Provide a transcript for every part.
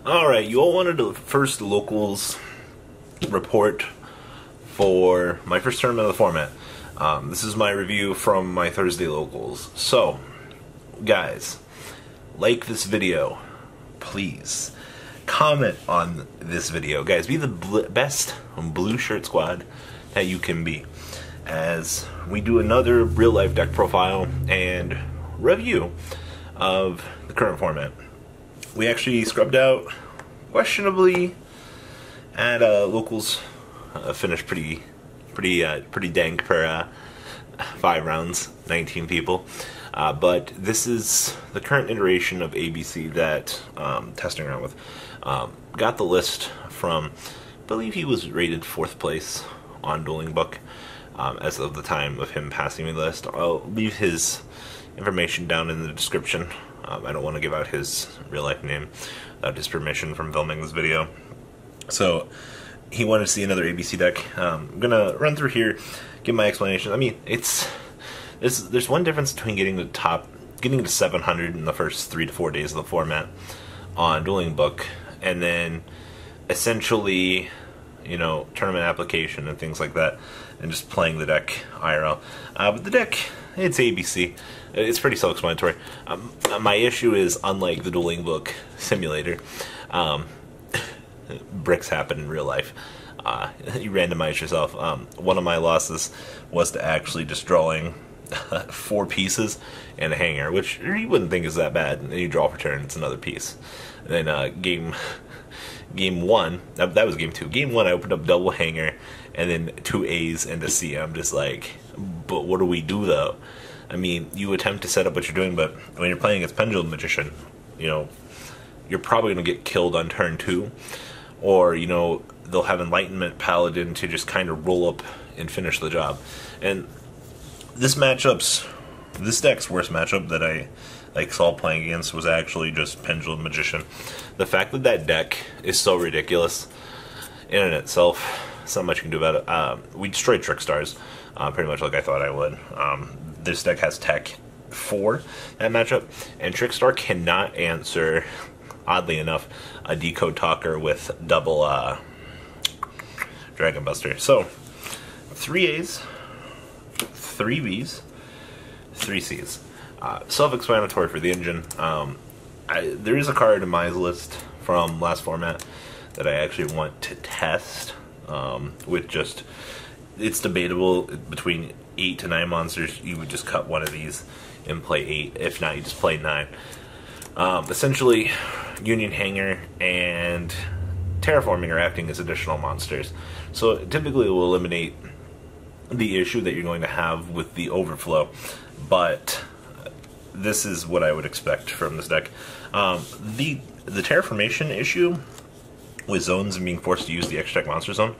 Alright, you all wanted the first locals report for my first tournament of the format. This is my review from my Thursday locals. So, guys, like this video, please. Comment on this video. Guys, be the best blue shirt squad that you can be, as we do another real life deck profile and review of the current format. We actually scrubbed out questionably at locals, finished pretty dank per 5 rounds, 19 people. But this is the current iteration of ABC that testing around with. Got the list from, I believe he was rated 4th place on Dueling Book as of the time of him passing me the list. I'll leave his information down in the description. I don't want to give out his real life name without his permission from filming this video. So he wanted to see another ABC deck. I'm gonna run through here, give my explanation. I mean, there's one difference between getting to 700 in the first 3 to 4 days of the format on Dueling Book, and then essentially, you know, tournament application and things like that, and just playing the deck IRL. But the deck, it's ABC. It's pretty self-explanatory. My issue is, unlike the Dueling Book simulator, bricks happen in real life. You randomize yourself. One of my losses was to actually just drawing 4 pieces and a hanger, which you wouldn't think is that bad. And you draw for turn, it's another piece. And then game 1, that was game 2. Game 1, I opened up double hanger and then 2 A's and a C. I'm just like, but what do we do though? I mean, you attempt to set up what you're doing, but when you're playing against Pendulum Magician, you know, you're probably going to get killed on turn 2. Or, you know, they'll have Enlightenment Paladin to just kind of roll up and finish the job. And this deck's worst matchup that I saw playing against was actually just Pendulum Magician. The fact that that deck is so ridiculous in and itself, there's not much you can do about it. We destroyed Trickstars, pretty much like I thought I would. This deck has Tech 4, that matchup, and Trickstar cannot answer, oddly enough, a Decode Talker with double Dragon Buster. So, 3 A's, 3 B's, 3 C's. Self-explanatory for the engine. There is a card in my list from last format that I actually want to test with just, it's debatable between 8 to 9 monsters. You would just cut one of these and play 8. If not, you just play 9. Essentially, Union Hanger and Terraforming are acting as additional monsters. So typically it will eliminate the issue that you're going to have with the overflow, but this is what I would expect from this deck. The Terraformation issue with zones and being forced to use the extra deck monster zone,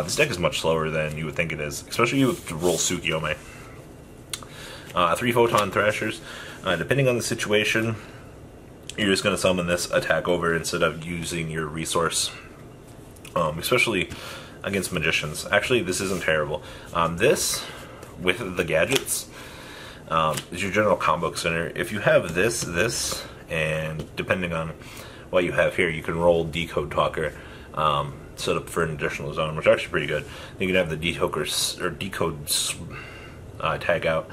this deck is much slower than you would think it is, especially you have to roll Tsukiyomi. 3 Photon Thrashers, depending on the situation, you're just going to summon this, attack over instead of using your resource, especially against Magicians. Actually, this isn't terrible. This, with the gadgets, is your general combo center. If you have this, and depending on what you have here, you can roll Decode Talker, set up for an additional zone, which is actually pretty good. You can have the Decode tag out,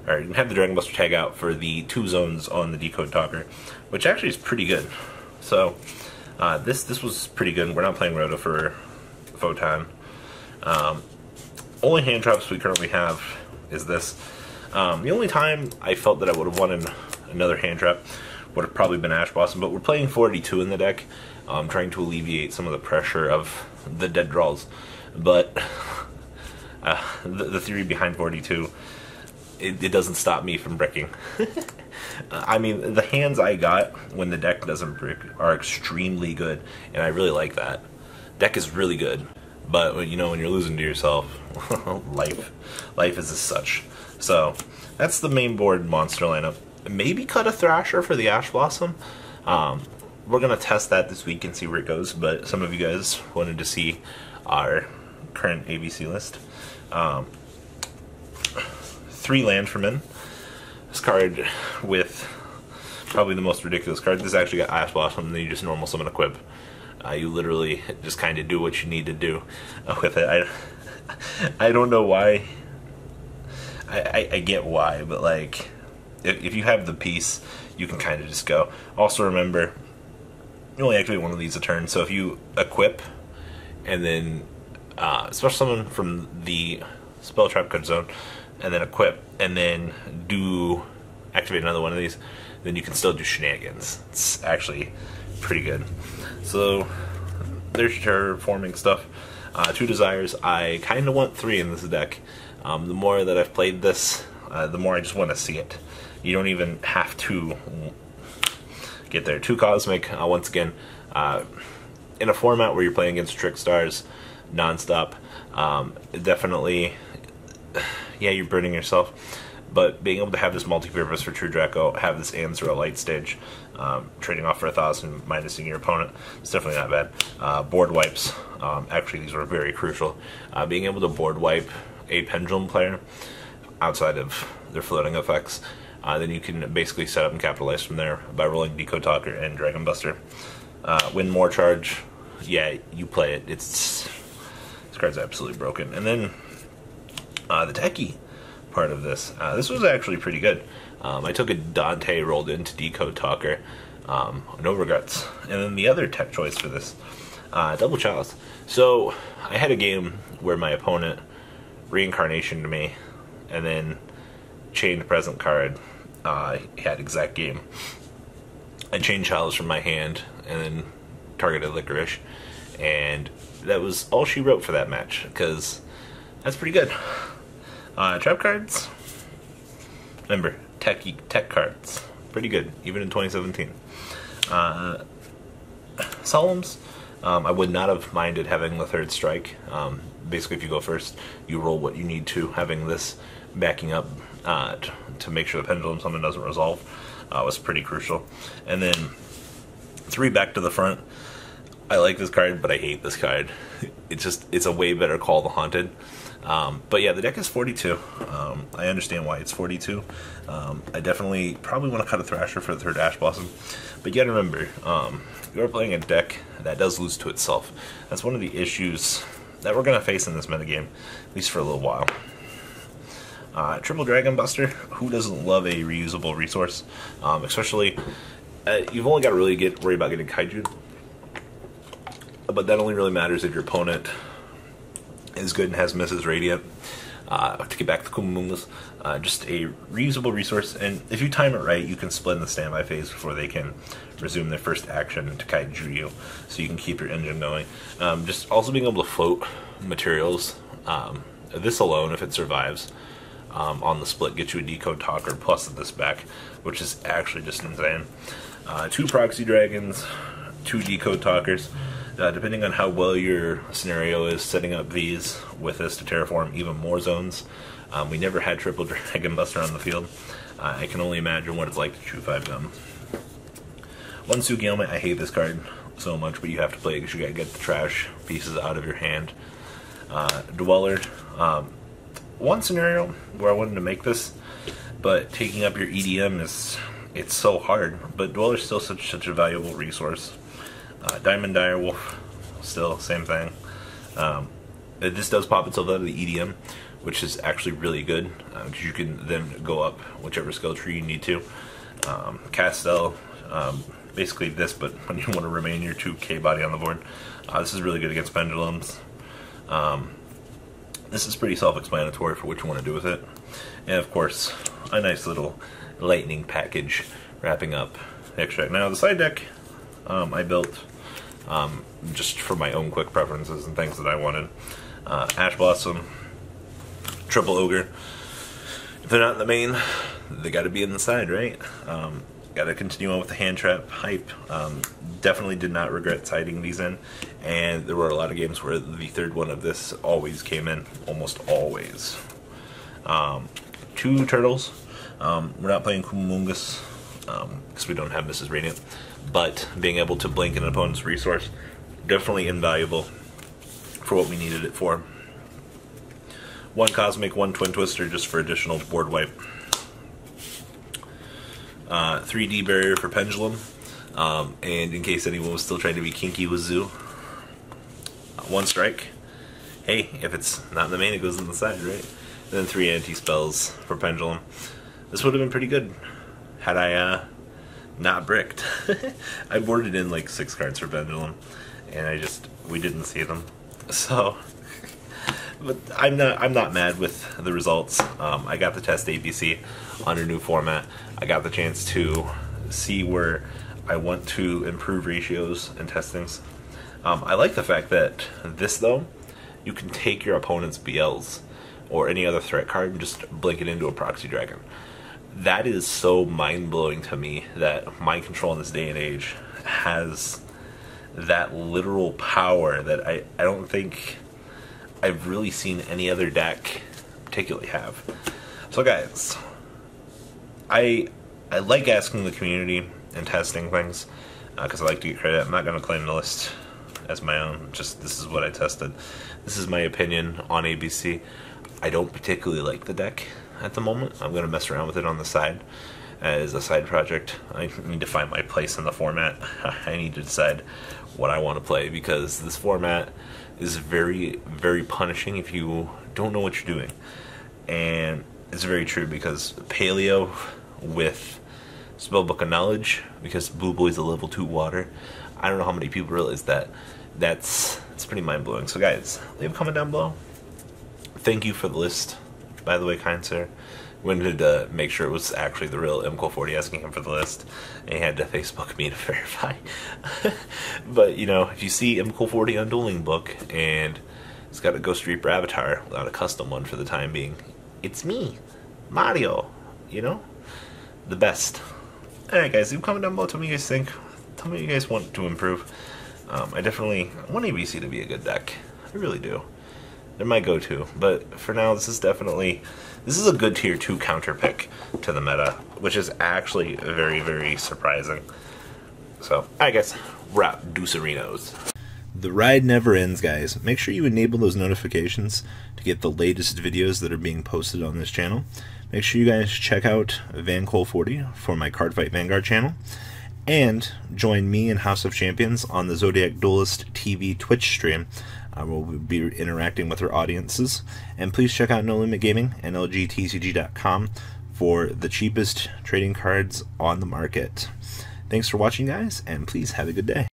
or you can have the Dragon Buster tag out for the 2 zones on the Decode Talker, which actually is pretty good. So this was pretty good. We're not playing Rhoda for Photon. Only hand traps we currently have is this. The only time I felt that I would have wanted another hand trap would have probably been Ash Blossom, but we're playing 42 in the deck, trying to alleviate some of the pressure of the dead draws. But the theory behind 42, it doesn't stop me from bricking. I mean, the hands I got when the deck doesn't brick are extremely good, and I really like that. Deck is really good, but you know, when you're losing to yourself, life is as such. So that's the main board monster lineup. Maybe cut a Thrasher for the Ash Blossom. We're gonna test that this week and see where it goes, but some of you guys wanted to see our current ABC list. 3 Land for Men. This card with probably the most ridiculous card. This actually got Ash Blossom, and then you just normal summon a Quip. You literally just kind of do what you need to do with it. I don't know why. I get why, but like, if you have the piece, you can kind of just go. Also remember, you only activate one of these a turn, so if you equip, and then special summon from the spell trap card zone, and then equip, and then do activate another one of these, then you can still do shenanigans. It's actually pretty good. So there's terraforming stuff. 2 desires. I kind of want 3 in this deck. The more that I've played this, the more I just want to see it. You don't even have to get there. 2 cosmic. Once again, in a format where you're playing against Trick Stars nonstop, definitely, yeah, you're burning yourself. But being able to have this multi-purpose for True Draco, have this Anzura Light Stage, trading off for 1,000, minusing your opponent, it's definitely not bad. Board wipes, actually these were very crucial. Being able to board wipe a Pendulum player outside of their floating effects, then you can basically set up and capitalize from there by rolling Decode Talker and Dragon Buster. Win more charge, yeah, you play it. This card's absolutely broken. And then the techie part of this. This was actually pretty good. I took a Dante, rolled into Decode Talker, no regrets. And then the other tech choice for this, Double Chalice. So I had a game where my opponent reincarnationed me and then chained present card. He had exact game. I chained Chalice from my hand and then targeted Licorice, and that was all she wrote for that match, because that's pretty good. Trap cards, remember, tech cards, pretty good, even in 2017. Solemns, I would not have minded having the 3rd strike. Basically, if you go first, you roll what you need to. Having this backing up to make sure the Pendulum summon doesn't resolve was pretty crucial. And then 3 back to the front. I like this card, but I hate this card. It's a way better call, the Haunted. But yeah, the deck is 42. I understand why it's 42. I definitely probably want to cut a Thrasher for the 3rd Ash Blossom. But you gotta remember, you're playing a deck that does lose to itself. That's one of the issues that we're going to face in this metagame, at least for a little while. Triple Dragon Buster, who doesn't love a reusable resource? Especially, you've only got to really worry about getting Kaiju. But that only really matters if your opponent is good and has Mrs. Radiant. To get back to Kumamungas, just a reusable resource, and if you time it right, you can split in the standby phase before they can resume their first action to Kaiju you, so you can keep your engine going. Just also being able to float materials, this alone, if it survives, on the split, gets you a Decode Talker plus this back, which is actually just insane. 2 Proxy Dragons, 2 Decode Talkers. Depending on how well your scenario is, setting up these with this to terraform even more zones. We never had Triple Dragon Buster on the field. I can only imagine what it's like to chew 5 gum. 1 Sugiyama, I hate this card so much, but you have to play it because you gotta get the trash pieces out of your hand. Dweller. One scenario where I wanted to make this, but taking up your EDM it's so hard, but Dweller's still such a valuable resource. Diamond Direwolf, still same thing. This does pop itself out of the EDM, which is actually really good, because you can then go up whichever skill tree you need to. Castel, basically this, but when you want to remain your 2K body on the board. This is really good against Pendulums. This is pretty self-explanatory for what you want to do with it. And of course, a nice little lightning package wrapping up Extract. Now the side deck I built just for my own quick preferences and things that I wanted. Ash Blossom, Triple Ogre. If they're not in the main, they got to be in the side, right? Got to continue on with the hand trap hype. Definitely did not regret siding these in, and there were a lot of games where the 3rd one of this always came in, almost always. 2 Turtles. We're not playing Kumamungas because we don't have Mrs. Radiant, but being able to blink an opponent's resource, definitely invaluable for what we needed it for. 1 Cosmic, 1 Twin Twister just for additional board wipe. 3D barrier for Pendulum, and in case anyone was still trying to be kinky with Zoo, 1 strike. Hey, if it's not in the main, it goes in the side, right? And then 3 anti-spells for Pendulum. This would have been pretty good had I not bricked. I boarded in like 6 cards for Pendulum, and we didn't see them. So, but I'm not mad with the results. I got to test ABC on a new format. I got the chance to see where I want to improve ratios and testings. I like the fact that this, though, you can take your opponent's BLs or any other threat card and just blink it into a Proxy Dragon. That is so mind-blowing to me that Mind Control in this day and age has that literal power that I don't think I've really seen any other deck particularly have. So guys, I like asking the community and testing things because I like to get credit. I'm not going to claim the list as my own, just this is what I tested. This is my opinion on ABC. I don't particularly like the deck at the moment. I'm going to mess around with it on the side as a side project. I need to find my place in the format. I need to decide what I want to play because this format is very, very punishing if you don't know what you're doing. And it's very true because Paleo with Spellbook of Knowledge, because Blue Boy's a level 2 water, I don't know how many people realize that. It's pretty mind-blowing. So guys, leave a comment down below. Thank you for the list, by the way, kind sir. We wanted to make sure it was actually the real MCO40 asking him for the list, and he had to Facebook me to verify. But, you know, if you see MCO40 on Dueling Book, and it's got a Ghost Reaper avatar without a custom one for the time being, it's me, Mario, you know? The best. Alright guys, leave a comment down below, tell me what you guys think. Tell me what you guys want to improve. I definitely want ABC to be a good deck. I really do. They're my go-to, but for now, this is a good tier 2 counter pick to the meta, which is actually very, very surprising. So, alright guys, wrap Deucerinos. The ride never ends, guys. Make sure you enable those notifications to get the latest videos that are being posted on this channel. Make sure you guys check out VanCole40 for my Cardfight Vanguard channel. And join me and House of Champions on the Zodiac Duelist TV Twitch stream. We'll be interacting with our audiences. And please check out No Limit Gaming and LGTCG.com for the cheapest trading cards on the market. Thanks for watching, guys, and please have a good day.